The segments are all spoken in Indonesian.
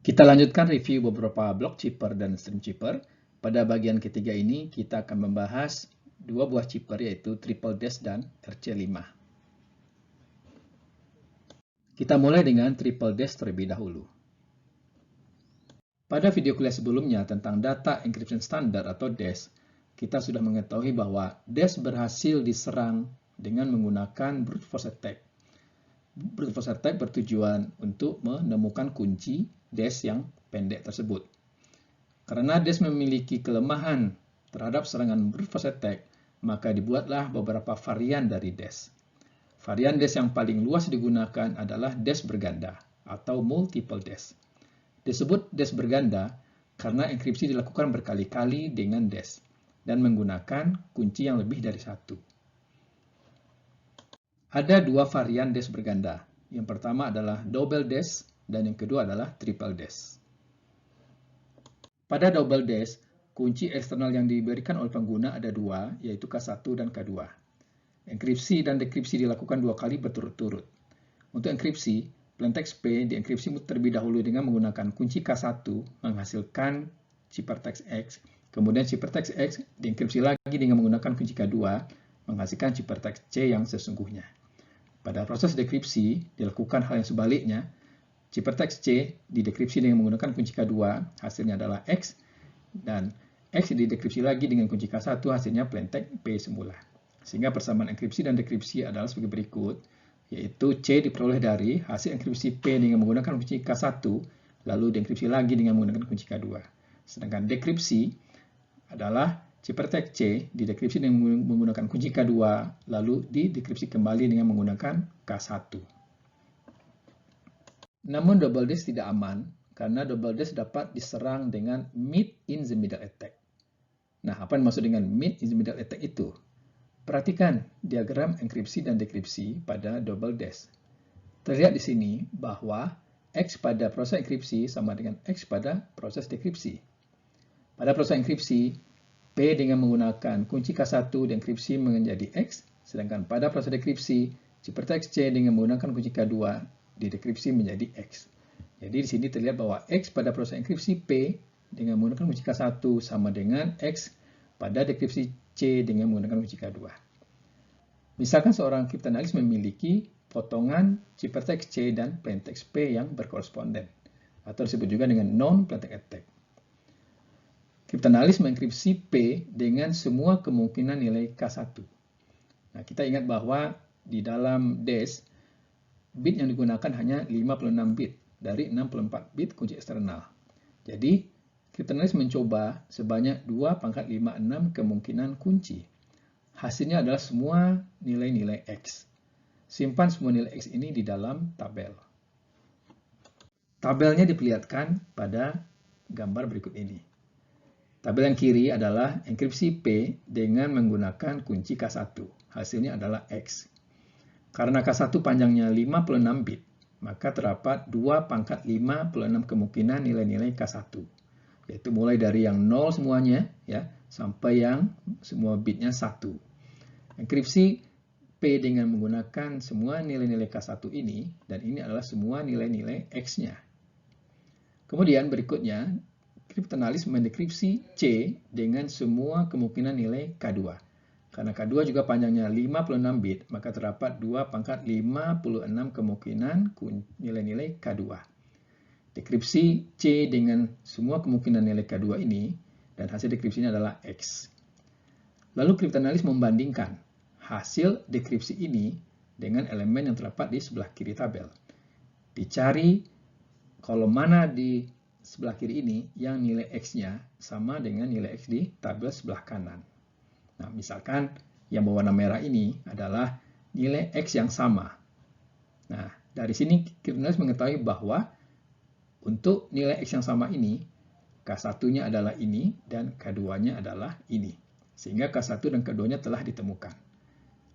Kita lanjutkan review beberapa block chipper dan stream chipper. Pada bagian ketiga ini kita akan membahas dua buah chipper yaitu Triple Dash dan RC5. Kita mulai dengan Triple Dash terlebih dahulu. Pada video kuliah sebelumnya tentang data encryption standard atau DES, kita sudah mengetahui bahwa DES berhasil diserang dengan menggunakan brute force attack. Brute force attack bertujuan untuk menemukan kunci DES yang pendek tersebut. Karena DES memiliki kelemahan terhadap serangan brute force attack, maka dibuatlah beberapa varian dari DES. Varian DES yang paling luas digunakan adalah DES berganda atau multiple DES. Disebut DES berganda karena enkripsi dilakukan berkali-kali dengan DES dan menggunakan kunci yang lebih dari satu. Ada dua varian DES berganda. Yang pertama adalah double DES dan yang kedua adalah triple DES. Pada double DES, kunci eksternal yang diberikan oleh pengguna ada dua, yaitu K1 dan K2. Enkripsi dan dekripsi dilakukan dua kali berturut-turut. Untuk enkripsi, plaintext P dienkripsi terlebih dahulu dengan menggunakan kunci K1 menghasilkan ciphertext X, kemudian ciphertext X dienkripsi lagi dengan menggunakan kunci K2 menghasilkan ciphertext C yang sesungguhnya. Pada proses dekripsi dilakukan hal yang sebaliknya. Ciphertext C didekripsi dengan menggunakan kunci K2, hasilnya adalah X, dan X didekripsi lagi dengan kunci K1, hasilnya plaintext P semula. Sehingga persamaan enkripsi dan dekripsi adalah sebagai berikut, yaitu C diperoleh dari hasil enkripsi P dengan menggunakan kunci K1, lalu dienkripsi lagi dengan menggunakan kunci K2. Sedangkan dekripsi adalah ciphertext C didekripsi dengan menggunakan kunci K2, lalu didekripsi kembali dengan menggunakan K1. Namun double DES tidak aman karena double DES dapat diserang dengan meet in the middle attack. Nah, apa yang dimaksud dengan meet in the middle attack itu? Perhatikan diagram enkripsi dan dekripsi pada double DES. Terlihat di sini bahwa X pada proses enkripsi sama dengan X pada proses dekripsi. Pada proses enkripsi, P dengan menggunakan kunci K1 dienkripsi menjadi X, sedangkan pada proses dekripsi, ciphertext C dengan menggunakan kunci K2 didekripsi menjadi X. Jadi di sini terlihat bahwa X pada proses enkripsi P dengan menggunakan kunci K1 sama dengan X pada dekripsi C dengan menggunakan kunci K2. Misalkan seorang kriptanalis memiliki potongan ciphertext C dan plaintext P yang berkoresponden, atau disebut juga dengan non-plaintext attack. Kriptanalis mengenkripsi P dengan semua kemungkinan nilai K1. Nah, kita ingat bahwa di dalam DES, bit yang digunakan hanya 56 bit dari 64 bit kunci eksternal. Jadi, kriptanalis mencoba sebanyak 2⁻56 kemungkinan kunci. Hasilnya adalah semua nilai-nilai X. Simpan semua nilai X ini di dalam tabel. Tabelnya diperlihatkan pada gambar berikut ini. Tabel yang kiri adalah enkripsi P dengan menggunakan kunci K1. Hasilnya adalah X. Karena K1 panjangnya 56 bit, maka terdapat 2⁻56 kemungkinan nilai-nilai K1. Yaitu mulai dari yang 0 semuanya ya sampai yang semua bitnya 1. Enkripsi P dengan menggunakan semua nilai-nilai K1 ini, dan ini adalah semua nilai-nilai X-nya. Kemudian berikutnya, kriptanalis mendekripsi C dengan semua kemungkinan nilai K2. Karena K2 juga panjangnya 56 bit, maka terdapat 2⁻56 kemungkinan nilai-nilai K2. Dekripsi C dengan semua kemungkinan nilai K2 ini, dan hasil dekripsinya adalah X. Lalu kriptanalis membandingkan hasil dekripsi ini dengan elemen yang terdapat di sebelah kiri tabel. Dicari kolom mana di sebelah kiri ini yang nilai X-nya sama dengan nilai X di tabel sebelah kanan. Nah, misalkan yang berwarna merah ini adalah nilai X yang sama. Nah, dari sini kriptanalis mengetahui bahwa untuk nilai X yang sama ini, K1-nya adalah ini dan K2-nya adalah ini. Sehingga K1 dan K2-nya telah ditemukan.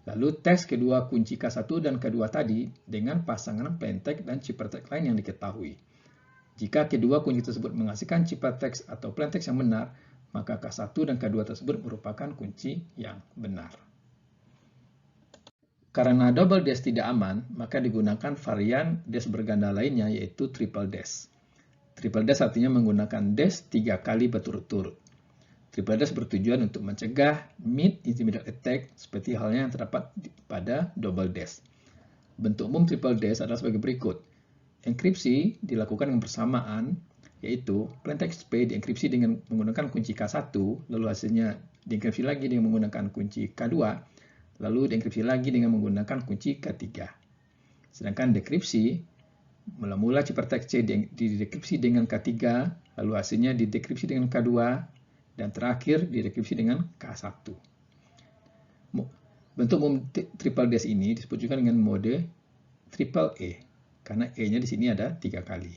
Lalu tes kedua kunci K1 dan K2 tadi dengan pasangan plaintext dan ciphertext lain yang diketahui. Jika kedua kunci tersebut menghasilkan ciphertext atau plaintext yang benar, maka K1 dan K2 tersebut merupakan kunci yang benar. Karena double DES tidak aman, maka digunakan varian DES berganda lainnya yaitu triple DES. Triple dash artinya menggunakan dash 3 kali berturut-turut. Triple dash bertujuan untuk mencegah mid intermediate attack seperti halnya yang terdapat pada double dash. Bentuk umum triple dash adalah sebagai berikut. Enkripsi dilakukan dengan bersamaan, yaitu plaintext P dienkripsi dengan menggunakan kunci K1, lalu hasilnya dienkripsi lagi dengan menggunakan kunci K2, lalu dienkripsi lagi dengan menggunakan kunci K3. Sedangkan dekripsi, mula-mula ciphertext C didekripsi dengan K3, lalu hasilnya didekripsi dengan K2, dan terakhir didekripsi dengan K1. Bentuk umum triple dash ini disebut juga dengan mode triple E, karena E-nya di sini ada 3 kali.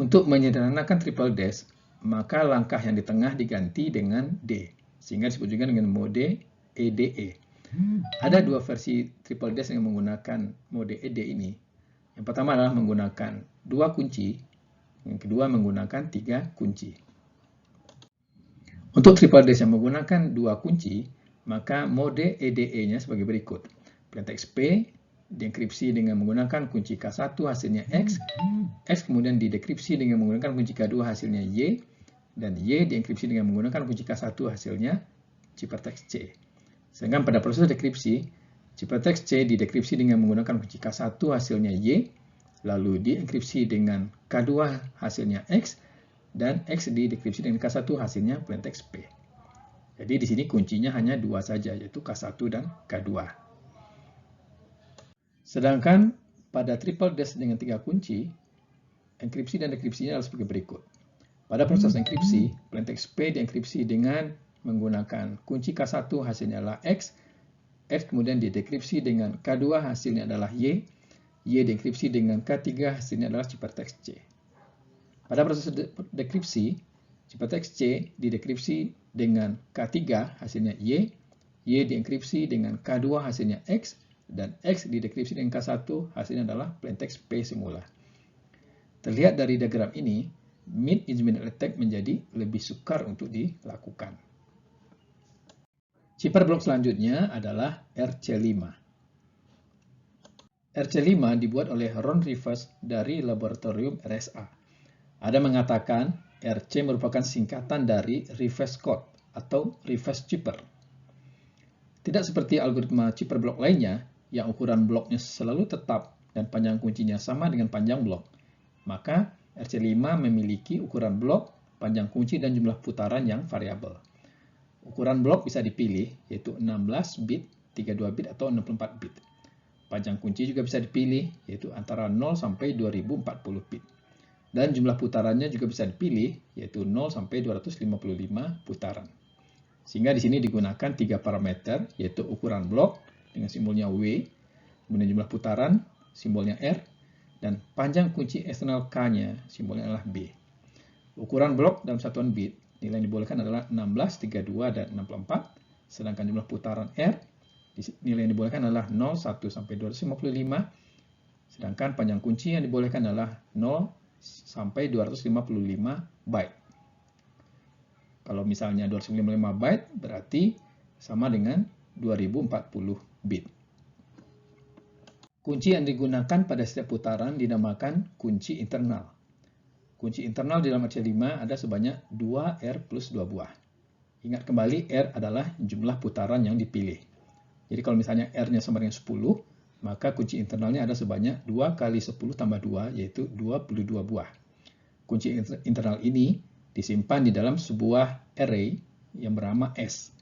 Untuk menyederhanakan triple dash, maka langkah yang di tengah diganti dengan D, sehingga disebut juga dengan mode EDE. Ada dua versi triple dash yang menggunakan mode ED ini. Yang pertama adalah menggunakan 2 kunci, yang kedua menggunakan 3 kunci. Untuk triple dash yang menggunakan 2 kunci, maka mode EDE-nya sebagai berikut. Plaintext P dienkripsi dengan menggunakan kunci K1 hasilnya X, X kemudian didekripsi dengan menggunakan kunci K2 hasilnya Y, dan Y dienkripsi dengan menggunakan kunci K1 hasilnya ciphertext C. Sedangkan pada proses dekripsi, ciphertext C didekripsi dengan menggunakan kunci K1 hasilnya Y, lalu dienkripsi dengan K2 hasilnya X, dan X didekripsi dengan K1 hasilnya plaintext P. Jadi di sini kuncinya hanya 2 saja, yaitu K1 dan K2. Sedangkan pada triple dash dengan 3 kunci, enkripsi dan dekripsinya adalah sebagai berikut. Pada proses enkripsi, plaintext P dienkripsi dengan menggunakan kunci K1 hasilnya adalah X, X kemudian didekripsi dengan K2 hasilnya adalah Y, Y dienkripsi dengan K3 hasilnya adalah ciphertext C. Pada proses dekripsi, ciphertext C didekripsi dengan K3 hasilnya Y, Y dienkripsi dengan K2 hasilnya X, dan X didekripsi dengan K1 hasilnya adalah plaintext P semula. Terlihat dari diagram ini, mid intermediate attack menjadi lebih sukar untuk dilakukan. Cipher blok selanjutnya adalah RC5. RC5 dibuat oleh Ron Rivers dari laboratorium RSA. Ada mengatakan RC merupakan singkatan dari reverse code atau reverse cipher. Tidak seperti algoritma cipher blok lainnya yang ukuran bloknya selalu tetap dan panjang kuncinya sama dengan panjang blok, maka RC5 memiliki ukuran blok, panjang kunci, dan jumlah putaran yang variabel. Ukuran blok bisa dipilih, yaitu 16 bit, 32 bit, atau 64 bit. Panjang kunci juga bisa dipilih, yaitu antara 0 sampai 2040 bit. Dan jumlah putarannya juga bisa dipilih, yaitu 0 sampai 255 putaran. Sehingga di sini digunakan 3 parameter, yaitu ukuran blok dengan simbolnya W, kemudian jumlah putaran, simbolnya R, dan panjang kunci eksternal K-nya, simbolnya adalah B. Ukuran blok dalam satuan bit, nilai yang dibolehkan adalah 16, 32, dan 64, sedangkan jumlah putaran R, nilai yang dibolehkan adalah 0, 1, sampai 255, sedangkan panjang kunci yang dibolehkan adalah 0 sampai 255 byte. Kalau misalnya 255 byte, berarti sama dengan 2040 bit. Kunci yang digunakan pada setiap putaran dinamakan kunci internal. Kunci internal di dalam RC5 ada sebanyak 2R plus 2 buah. Ingat kembali, R adalah jumlah putaran yang dipilih. Jadi kalau misalnya R-nya sama dengan 10, maka kunci internalnya ada sebanyak 2 kali 10 tambah 2, yaitu 22 buah. Kunci internal ini disimpan di dalam sebuah array yang bernama S.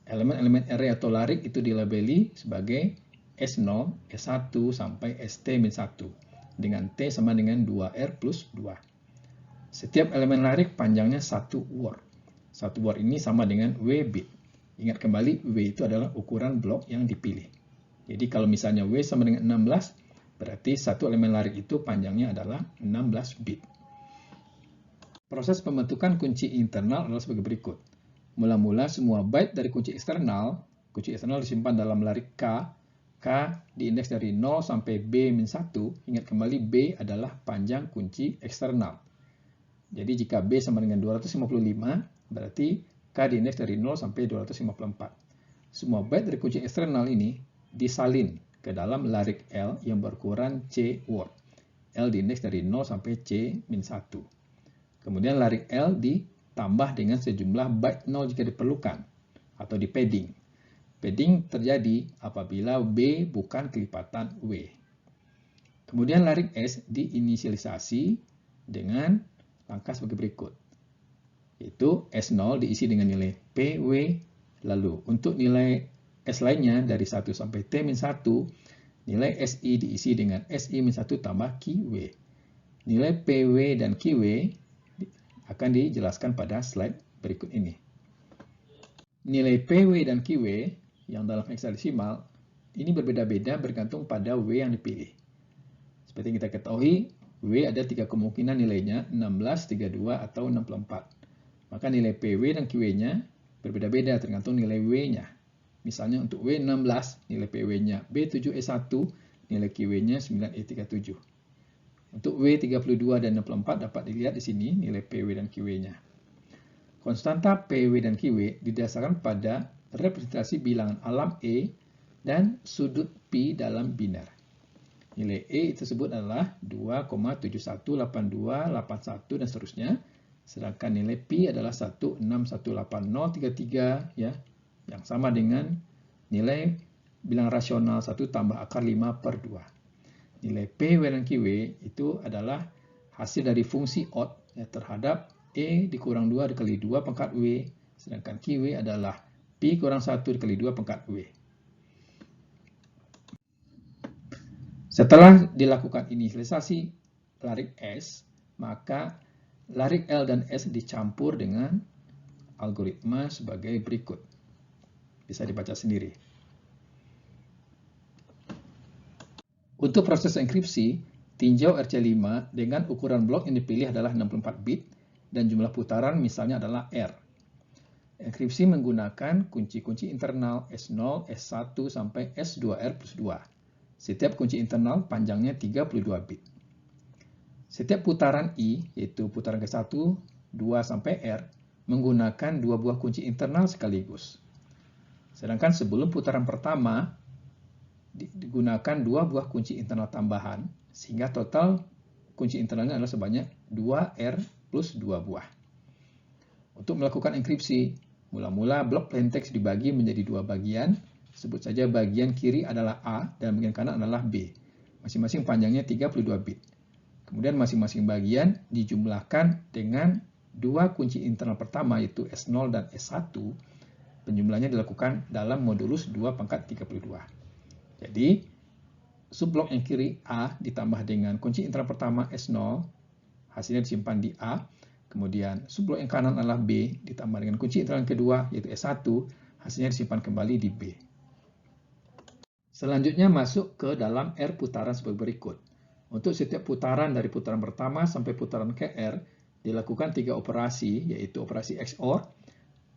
Elemen-elemen array atau larik itu dilabeli sebagai S0, S1, sampai ST-1, dengan T sama dengan 2R plus 2. Setiap elemen larik panjangnya 1 word. 1 word ini sama dengan W bit. Ingat kembali, W itu adalah ukuran blok yang dipilih. Jadi kalau misalnya W sama dengan 16, berarti satu elemen larik itu panjangnya adalah 16 bit. Proses pembentukan kunci internal adalah sebagai berikut. Mula-mula semua byte dari kunci eksternal disimpan dalam larik K. K diindeks dari 0 sampai B-1. Ingat kembali, B adalah panjang kunci eksternal. Jadi jika B sama dengan 255, berarti K diindeks dari 0 sampai 254. Semua byte dari kunci eksternal ini disalin ke dalam larik L yang berukuran C word. L diindeks dari 0 sampai C-1. Kemudian larik L ditambah dengan sejumlah byte 0 jika diperlukan, atau di padding. Padding terjadi apabila B bukan kelipatan W. Kemudian larik S diinisialisasi dengan langkah sebagai berikut. Yaitu S0 diisi dengan nilai PW, lalu untuk nilai S lainnya dari 1 sampai T-1, nilai SI diisi dengan SI-1 tambah QW. Nilai PW dan QW akan dijelaskan pada slide berikut ini. Nilai PW dan QW yang dalam heksadesimal ini berbeda-beda bergantung pada W yang dipilih. Seperti yang kita ketahui, W ada 3 kemungkinan nilainya, 16, 32, atau 64. Maka nilai PW dan QW-nya berbeda-beda tergantung nilai W-nya. Misalnya untuk W16, nilai PW-nya B7E1, nilai QW-nya 9E37. Untuk W32 dan 64 dapat dilihat di sini nilai PW dan QW-nya. Konstanta PW dan QW didasarkan pada representasi bilangan alam E dan sudut P dalam biner. Nilai E tersebut adalah 2,718281 dan seterusnya. Sedangkan nilai P adalah 1618033 ya, yang sama dengan nilai bilangan rasional 1 tambah akar 5/2. Nilai PW dan QW itu adalah hasil dari fungsi odd ya, terhadap E dikurang 2 dikali 2 pangkat W, sedangkan QW adalah P kurang 1 dikali 2 pangkat W. Setelah dilakukan inisialisasi larik S, maka larik L dan S dicampur dengan algoritma sebagai berikut. Bisa dibaca sendiri. Untuk proses enkripsi, tinjau RC5 dengan ukuran blok yang dipilih adalah 64 bit dan jumlah putaran misalnya adalah R. Enkripsi menggunakan kunci-kunci internal S0, S1 sampai S2R plus 2. Setiap kunci internal panjangnya 32 bit. Setiap putaran I, yaitu putaran ke-1, 2 sampai R, menggunakan 2 buah kunci internal sekaligus. Sedangkan sebelum putaran pertama, digunakan 2 buah kunci internal tambahan, sehingga total kunci internalnya adalah sebanyak 2R plus 2 buah. Untuk melakukan enkripsi, mula-mula blok plaintext dibagi menjadi 2 bagian. Sebut saja bagian kiri adalah A dan bagian kanan adalah B. Masing-masing panjangnya 32 bit. Kemudian masing-masing bagian dijumlahkan dengan 2 kunci internal pertama yaitu S0 dan S1. Penjumlahannya dilakukan dalam modulus 2 pangkat 32. Jadi, subblok yang kiri A ditambah dengan kunci internal pertama S0, hasilnya disimpan di A. Kemudian subblok yang kanan adalah B ditambah dengan kunci internal yang kedua yaitu S1, hasilnya disimpan kembali di B. Selanjutnya masuk ke dalam R putaran sebagai berikut. Untuk setiap putaran dari putaran pertama sampai putaran ke R dilakukan 3 operasi yaitu operasi XOR,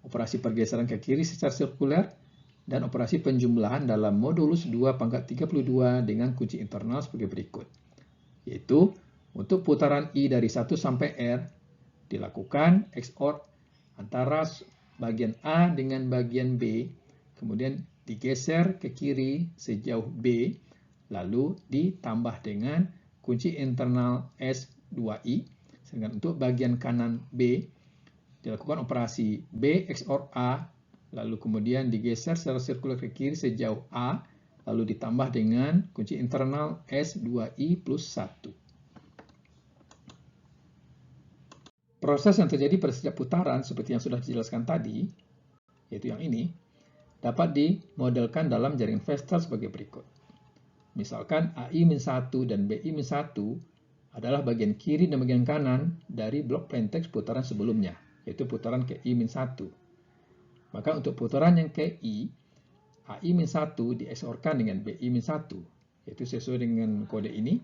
operasi pergeseran ke kiri secara sirkuler, dan operasi penjumlahan dalam modulus 2 pangkat 32 dengan kunci internal sebagai berikut. Yaitu, untuk putaran I dari 1 sampai R, dilakukan XOR antara bagian A dengan bagian B, kemudian digeser ke kiri sejauh B, lalu ditambah dengan kunci internal S2I, sedangkan untuk bagian kanan B, dilakukan operasi B XOR A, lalu kemudian digeser secara sirkular ke kiri sejauh A, lalu ditambah dengan kunci internal S2I plus 1. Proses yang terjadi pada setiap putaran, seperti yang sudah dijelaskan tadi, yaitu yang ini, dapat dimodelkan dalam jaringan Vestal sebagai berikut. Misalkan AI-1 dan BI-1 adalah bagian kiri dan bagian kanan dari blok plaintext putaran sebelumnya, yaitu putaran ke I-1. Maka untuk putaran yang ke I, AI-1 di-XOR-kan dengan BI-1, yaitu sesuai dengan kode ini.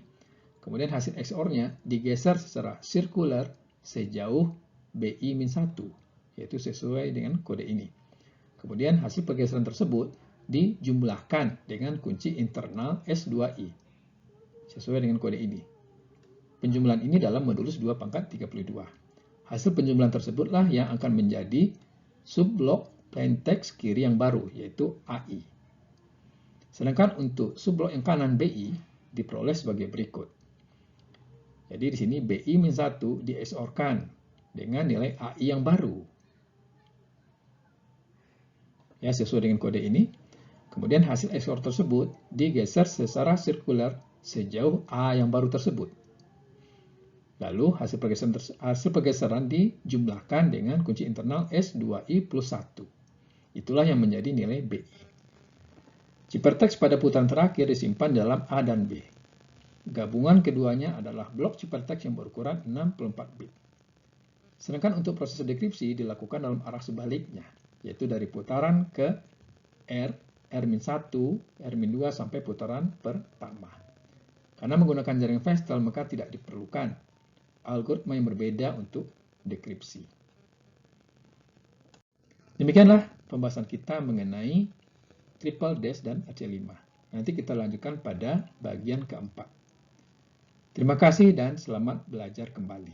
Kemudian hasil XOR-nya digeser secara sirkular sejauh BI-1, yaitu sesuai dengan kode ini. Kemudian hasil pergeseran tersebut dijumlahkan dengan kunci internal S2I, sesuai dengan kode ini. Penjumlahan ini dalam modulus 2 pangkat 32. Hasil penjumlahan tersebutlah yang akan menjadi subblok plaintext kiri yang baru, yaitu AI. Sedangkan untuk subblok yang kanan BI diperoleh sebagai berikut. Jadi di sini BI-1 di XOR-kan dengan nilai AI yang baru. Ya, sesuai dengan kode ini. Kemudian hasil XOR tersebut digeser secara sirkular sejauh A yang baru tersebut. Lalu hasil pergeseran dijumlahkan dengan kunci internal S2I plus 1. Itulah yang menjadi nilai BI. Ciphertext pada putaran terakhir disimpan dalam A dan B. Gabungan keduanya adalah blok ciphertext yang berukuran 64 bit. Sedangkan untuk proses dekripsi dilakukan dalam arah sebaliknya, yaitu dari putaran ke R, R-1, R-2 sampai putaran pertama. Karena menggunakan jaring Vestel, maka tidak diperlukan algoritma yang berbeda untuk dekripsi. Demikianlah pembahasan kita mengenai triple dash dan AC5. Nanti kita lanjutkan pada bagian keempat. Terima kasih dan selamat belajar kembali.